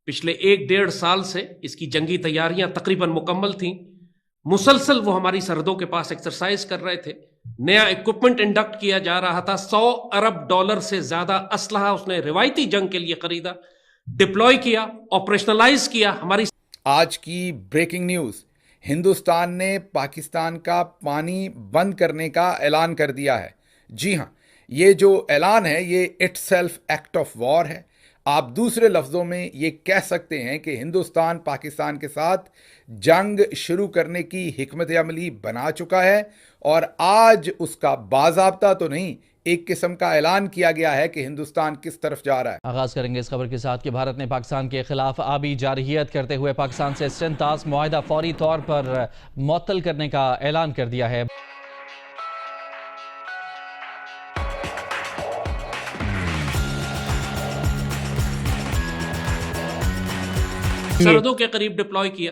پچھلے 1-1.5 سال سے اس کی جنگی تیاریاں تقریباً مکمل تھیں. مسلسل وہ ہماری سرحدوں کے پاس ایکسرسائز کر رہے تھے. نیا اکوپمنٹ انڈکٹ کیا جا رہا تھا. $100 ارب سے زیادہ اسلحہ اس نے روایتی جنگ کے لیے خریدا، ڈپلوائے کیا، آپریشنلائز کیا. ہماری آج کی بریکنگ نیوز: ہندوستان نے پاکستان کا پانی بند کرنے کا اعلان کر دیا ہے. جی ہاں، یہ جو اعلان ہے یہ itself act of war ہے. آپ دوسرے لفظوں میں یہ کہہ سکتے ہیں کہ ہندوستان پاکستان کے ساتھ جنگ شروع کرنے کی حکمت عملی بنا چکا ہے، اور آج اس کا باضابطہ تو نہیں، ایک قسم کا اعلان کیا گیا ہے کہ ہندوستان کس طرف جا رہا ہے. آغاز کریں گے اس خبر کے ساتھ کہ بھارت نے پاکستان کے خلاف آبی جارحیت کرتے ہوئے پاکستان سے سنتاس معاہدہ فوری طور پر معطل کرنے کا اعلان کر دیا ہے. سرحدوں کے قریب ڈپلوائے کیا.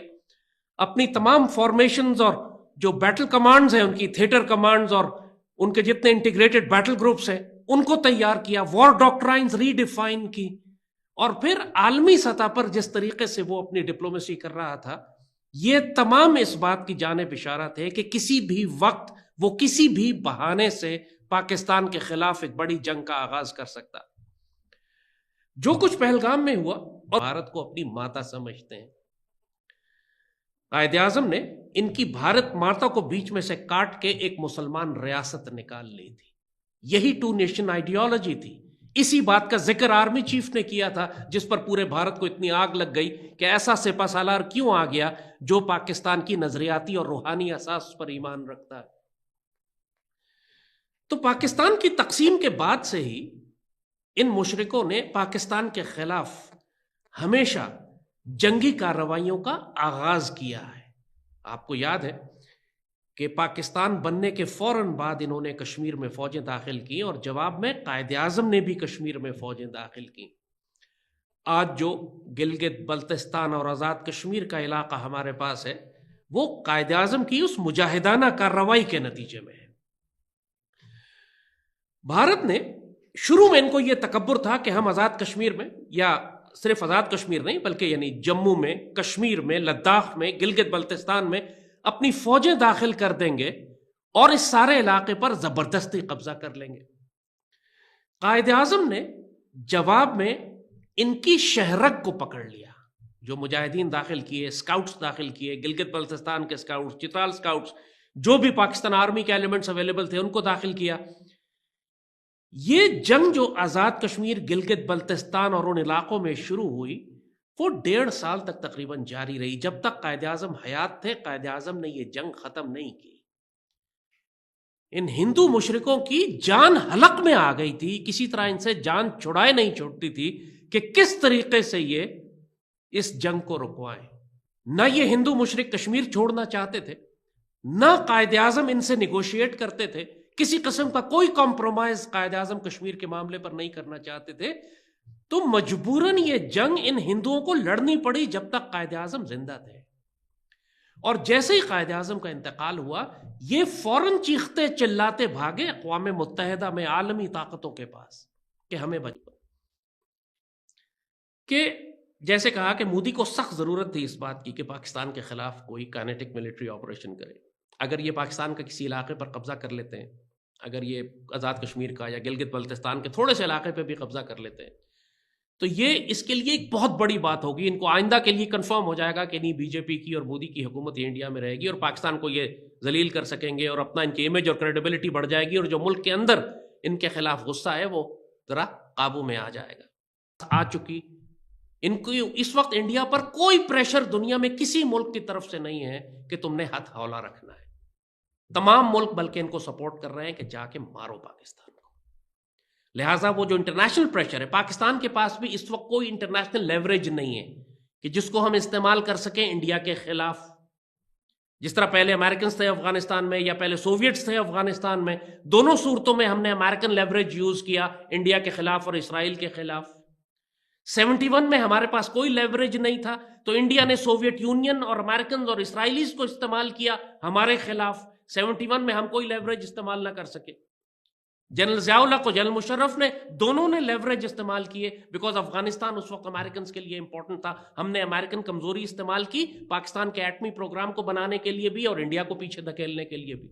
اپنی تمام فارمیشنز اور جو بیٹل کمانڈز ہیں، ان کی تھیٹر کمانڈز اور ان کے جتنے انٹیگریٹڈ بیٹل گروپس ہیں ان کو تیار کیا. وار ڈاکٹرائنز ری ڈیفائن کی، اور پھر عالمی سطح پر جس طریقے سے وہ اپنی ڈپلومیسی کر رہا تھا، یہ تمام اس بات کی جانب اشارت ہے کہ کسی بھی وقت وہ کسی بھی بہانے سے پاکستان کے خلاف ایک بڑی جنگ کا آغاز کر سکتا. جو کچھ پہلگام میں ہوا، اور بھارت کو اپنی ماتا سمجھتے ہیں. قائد اعظم نے ان کی بھارت ماتا کو بیچ میں سے کاٹ کے ایک مسلمان ریاست نکال لی تھی. یہی 2 نیشن آئیڈیالوجی تھی. اسی بات کا ذکر آرمی چیف نے کیا تھا، جس پر پورے بھارت کو اتنی آگ لگ گئی کہ ایسا سپہ سالار کیوں آ گیا جو پاکستان کی نظریاتی اور روحانی اساس پر ایمان رکھتا ہے. تو پاکستان کی تقسیم کے بعد سے ہی ان مشرکوں نے پاکستان کے خلاف ہمیشہ جنگی کارروائیوں کا آغاز کیا ہے. آپ کو یاد ہے کہ پاکستان بننے کے فوراً بعد انہوں نے کشمیر میں فوجیں داخل کی، اور جواب میں قائد اعظم نے بھی کشمیر میں فوجیں داخل کی. آج جو گلگت بلتستان اور آزاد کشمیر کا علاقہ ہمارے پاس ہے، وہ قائد اعظم کی اس مجاہدانہ کارروائی کے نتیجے میں ہے. بھارت نے شروع میں ان کو یہ تکبر تھا کہ ہم آزاد کشمیر میں، یا صرف آزاد کشمیر نہیں بلکہ یعنی جموں میں، کشمیر میں، لداخ میں، گلگت بلتستان میں اپنی فوجیں داخل کر دیں گے اور اس سارے علاقے پر زبردستی قبضہ کر لیں گے. قائد اعظم نے جواب میں ان کی شہرک کو پکڑ لیا. جو مجاہدین داخل کیے، اسکاؤٹس داخل کیے، گلگت بلتستان کے اسکاؤٹس، چترال اسکاؤٹس، جو بھی پاکستان آرمی کے ایلیمنٹس اویلیبل تھے ان کو داخل کیا. یہ جنگ جو آزاد کشمیر، گلگت بلتستان اور ان علاقوں میں شروع ہوئی، وہ 1.5 سال تک تقریباً جاری رہی. جب تک قائد اعظم حیات تھے، قائد اعظم نے یہ جنگ ختم نہیں کی. ان ہندو مشرکوں کی جان حلق میں آ گئی تھی، کسی طرح ان سے جان چھڑائے نہیں چھوڑتی تھی کہ کس طریقے سے یہ اس جنگ کو رکوائیں. نہ یہ ہندو مشرک کشمیر چھوڑنا چاہتے تھے، نہ قائد اعظم ان سے نیگوشیٹ کرتے تھے. کسی قسم کا کوئی کمپرومائز قائد اعظم کشمیر کے معاملے پر نہیں کرنا چاہتے تھے. تو مجبوراً یہ جنگ ان ہندوؤں کو لڑنی پڑی جب تک قائد اعظم زندہ تھے. اور جیسے ہی قائد اعظم کا انتقال ہوا، یہ فوراً چیختے چلاتے بھاگے اقوام متحدہ میں عالمی طاقتوں کے پاس کہ ہمیں بچاؤ. کہ جیسے کہا کہ مودی کو سخت ضرورت تھی اس بات کی کہ پاکستان کے خلاف کوئی کائنیٹک ملٹری آپریشن کرے. اگر یہ پاکستان کا کسی علاقے پر قبضہ کر لیتے ہیں، اگر یہ آزاد کشمیر کا یا گلگت بلتستان کے تھوڑے سے علاقے پہ بھی قبضہ کر لیتے ہیں، تو یہ اس کے لیے ایک بہت بڑی بات ہوگی. ان کو آئندہ کے لیے کنفرم ہو جائے گا کہ نہیں، بی جے پی کی اور مودی کی حکومت یہ انڈیا میں رہے گی، اور پاکستان کو یہ ذلیل کر سکیں گے، اور اپنا ان کی امیج اور کریڈیبلٹی بڑھ جائے گی، اور جو ملک کے اندر ان کے خلاف غصہ ہے وہ ذرا قابو میں آ جائے گا. آ چکی. ان کو اس وقت انڈیا پر کوئی پریشر دنیا میں کسی ملک کی طرف سے نہیں ہے کہ تم نے ہاتھ ہولا رکھنا ہے. تمام ملک بلکہ ان کو سپورٹ کر رہے ہیں کہ جا کے مارو پاکستان کو. لہٰذا وہ جو انٹرنیشنل پریشر ہے، پاکستان کے پاس بھی اس وقت کوئی انٹرنیشنل لیوریج نہیں ہے کہ جس کو ہم استعمال کر سکیں انڈیا کے خلاف. جس طرح پہلے امریکنز تھے افغانستان میں، یا پہلے سوویٹس تھے افغانستان میں، دونوں صورتوں میں ہم نے امریکن لیوریج یوز کیا انڈیا کے خلاف اور اسرائیل کے خلاف. 71 میں ہمارے پاس کوئی لیوریج نہیں تھا، تو انڈیا نے سوویت یونین اور امریکنز اور اسرائیلیز کو استعمال کیا ہمارے خلاف. 71 میں ہم کوئی لیوریج استعمال نہ کر سکے. जनरल ज़ियाउल हक और जनरल मुशर्रफ ने दोनों ने लेवरेज इस्तेमाल किए, बिकॉज अफगानिस्तान उस वक्त अमेरिकन के लिए इंपॉर्टेंट था. हमने अमेरिकन कमजोरी इस्तेमाल की पाकिस्तान के एटमी प्रोग्राम को बनाने के लिए भी और इंडिया को पीछे धकेलने के लिए भी.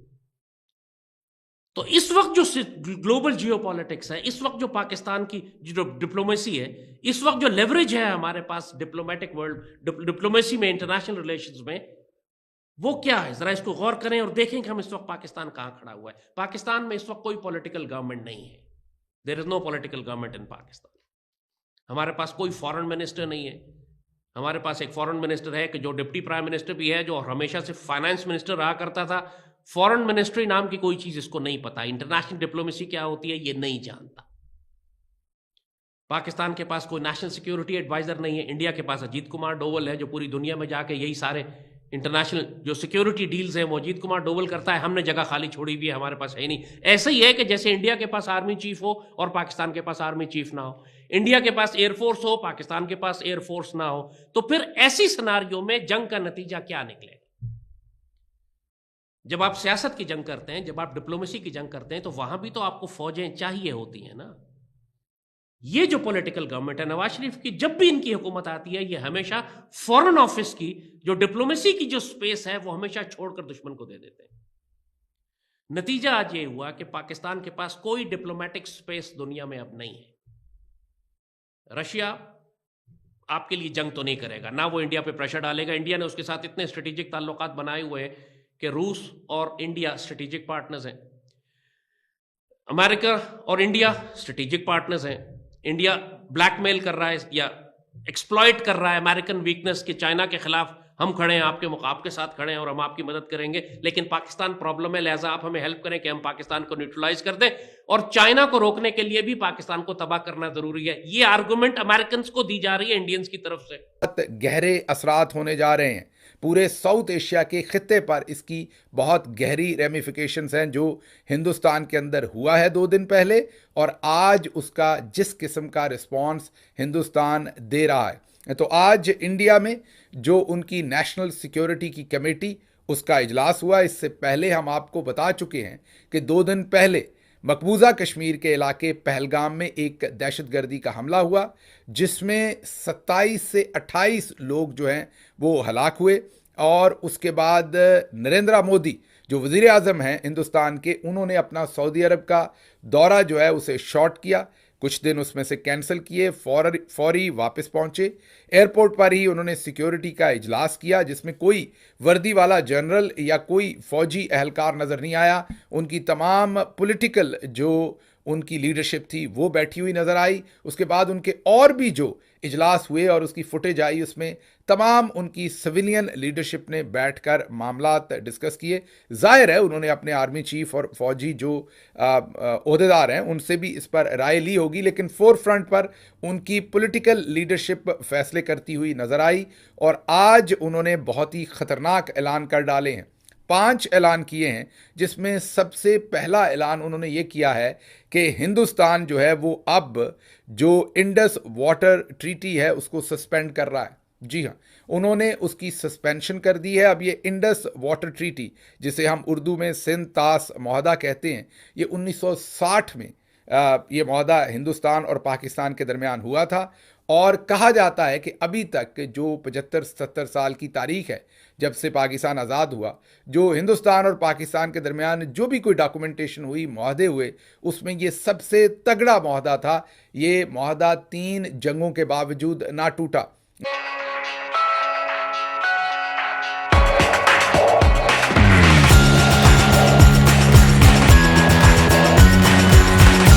तो इस वक्त जो ग्लोबल जियोपॉलिटिक्स है, इस वक्त जो पाकिस्तान की जो डिप्लोमेसी है, इस वक्त जो लेवरेज है हमारे पास डिप्लोमेटिक वर्ल्ड डिप्लोमेसी में, इंटरनेशनल रिलेशंस में, वो क्या है? जरा इसको गौर करें और देखें कि हम इस वक्त पाकिस्तान कहां खड़ा हुआ है. पाकिस्तान में इस वक्त कोई पॉलिटिकल गवर्नमेंट नहीं है. There is no political government in Pakistan. हमारे पास कोई फॉरेन मिनिस्टर नहीं है. हमारे पास एक फॉरेन मिनिस्टर है कि जो डिप्टी प्राइम मिनिस्टर भी है, जो हमेशा से फाइनेंस मिनिस्टर रहा करता था. फॉरेन मिनिस्ट्री नाम की कोई चीज इसको नहीं पता. इंटरनेशनल डिप्लोमेसी क्या होती है ये नहीं जानता. पाकिस्तान के पास कोई नेशनल सिक्योरिटी एडवाइजर नहीं है. इंडिया के पास अजीत कुमार डोवल है, जो पूरी दुनिया में जाके यही सारे इंटरनेशनल जो सिक्योरिटी डील्स हैं वो अजीत कुमार डोवल करता है. हमने जगह खाली छोड़ी हुई है, हमारे पास है नहीं. ऐसे ही है कि जैसे इंडिया के पास आर्मी चीफ हो और पाकिस्तान के पास आर्मी चीफ ना हो, इंडिया के पास एयरफोर्स हो, पाकिस्तान के पास एयरफोर्स ना हो, तो फिर ऐसी सिनारियों में जंग का नतीजा क्या निकलेगा? जब आप सियासत की जंग करते हैं, जब आप डिप्लोमेसी की जंग करते हैं, तो वहां भी तो आपको फौजें चाहिए होती हैं ना. ये जो पॉलिटिकल गवर्नमेंट है नवाज शरीफ की, जब भी इनकी हुकूमत आती है, ये हमेशा फॉरेन ऑफिस की जो डिप्लोमेसी की जो स्पेस है वो हमेशा छोड़कर दुश्मन को दे देते हैं. नतीजा आज ये हुआ कि पाकिस्तान के पास कोई डिप्लोमेटिक स्पेस दुनिया में अब नहीं है. रशिया आपके लिए जंग तो नहीं करेगा, ना वो इंडिया पे प्रेशर डालेगा. इंडिया ने उसके साथ इतने स्ट्रेटेजिक ताल्लुकात बनाए हुए हैं कि रूस और इंडिया स्ट्रेटेजिक पार्टनर्स हैं. अमेरिका और इंडिया स्ट्रेटेजिक पार्टनर्स हैं. इंडिया ब्लैकमेल कर रहा है या एक्सप्लॉइट कर रहा है अमेरिकन वीकनेस कि चाइना के खिलाफ हम खड़े हैं, आपके साथ खड़े हैं और हम आपकी मदद करेंगे, लेकिन पाकिस्तान प्रॉब्लम है, लिहाजा आप हमें हेल्प करें कि हम पाकिस्तान को न्यूट्रलाइज कर दें, और चाइना को रोकने के लिए भी पाकिस्तान को तबाह करना जरूरी है. ये आर्गुमेंट अमेरिकन को दी जा रही है इंडियंस की तरफ से. गहरे असरात होने जा रहे हैं. पूरे साउथ एशिया के खित्ते पर इसकी बहुत गहरी रेमिफिकेशंस हैं. जो हिंदुस्तान के अंदर हुआ है 2 दिन पहले, और आज उसका जिस किस्म का रिस्पॉन्स हिंदुस्तान दे रहा है. तो आज इंडिया में जो उनकी नेशनल सिक्योरिटी की कमेटी, उसका इजलास हुआ. इससे पहले हम आपको बता चुके हैं कि 2 दिन पहले मकबूजा कश्मीर के इलाके पहलगाम में एक दहशतगर्दी का हमला हुआ, जिसमें 27 से 28 लोग जो हैं वो हलाक हुए. और उसके बाद नरेंद्र मोदी जो वज़ीर आज़म हैं हिंदुस्तान के, उन्होंने अपना सऊदी अरब का दौरा जो है उसे शॉर्ट किया. कुछ दिन उसमें से कैंसिल किए, फौरी वापस पहुंचे. एयरपोर्ट पर ही उन्होंने सिक्योरिटी का इजलास किया, जिसमें कोई वर्दी वाला जनरल या कोई फौजी एहलकार नज़र नहीं आया. उनकी तमाम पॉलिटिकल जो उनकी लीडरशिप थी वो बैठी हुई नज़र आई. उसके बाद उनके और भी जो इजलास हुए और उसकी फुटेज आई, उसमें तमाम उनकी सिविलियन लीडरशिप ने बैठकर मामलात डिस्कस किए. जाहिर है उन्होंने अपने आर्मी चीफ और फौजी जो ओहदेदार हैं उनसे भी इस पर राय ली होगी, लेकिन फोर फ्रंट पर उनकी पॉलिटिकल लीडरशिप फैसले करती हुई नज़र आई. और आज उन्होंने बहुत ही ख़तरनाक ऐलान कर डाले हैं. 5 ऐलान किए हैं, जिसमें सबसे पहला ऐलान उन्होंने ये किया है कि हिंदुस्तान जो है वो अब जो इंडस वाटर ट्रीटी है उसको सस्पेंड कर रहा है. जी हाँ, उन्होंने उसकी सस्पेंशन कर दी है. अब ये इंडस वाटर ट्रीटी, जिसे हम उर्दू में सिंध तास मुआहदा कहते हैं, ये 1960 में ये मुआहदा हिंदुस्तान और पाकिस्तान के दरमियान हुआ था. और कहा जाता है कि अभी तक जो 75-70 साल की तारीख है जब से पाकिस्तान आज़ाद हुआ, जो हिंदुस्तान और पाकिस्तान के दरमियान जो भी कोई डॉक्यूमेंटेशन हुई, मुआहदे हुए, उसमें ये सबसे तगड़ा मुआहदा था. ये मुआहदा 3 जंगों के बावजूद ना टूटा.